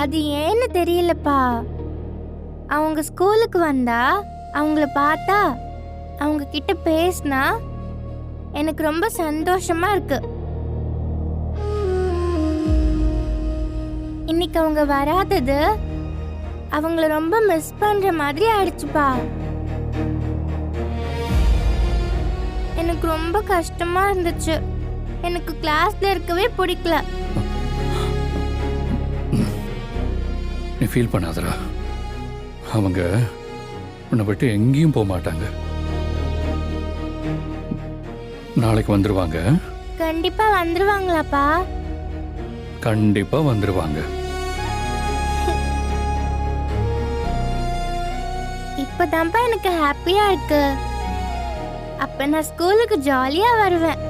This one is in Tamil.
அது ஏன்னு தெரியலப்பா. அவங்க ஸ்கூலுக்கு வந்தா, அவங்கள பார்த்தா, அவங்க கிட்ட பேசினா எனக்கு ரொம்ப சந்தோஷமா இருக்கு. இன்னைக்கு அவங்க வராதது அவங்கள ரொம்ப மிஸ் பண்ற மாதிரி ஆயிடுச்சுப்பா. எனக்கு ரொம்ப கஷ்டமா இருந்துச்சு. எனக்கு கிளாஸ்ல இருக்கவே பிடிக்கல. நீ ஃபீல் பண்ணாதடா. அவங்க உன்னை விட்டு எங்கேயும் போக மாட்டாங்க. நாளைக்கு வந்துருவாங்க. கண்டிப்பா வந்துருவாங்களாப்பா? கண்டிப்பா வந்துருவாங்க. இப்பதான்ப்பா எனக்கு ஹாப்பியா இருக்கு. அப்ப நான் ஸ்கூலுக்கு ஜாலியா வருவேன்.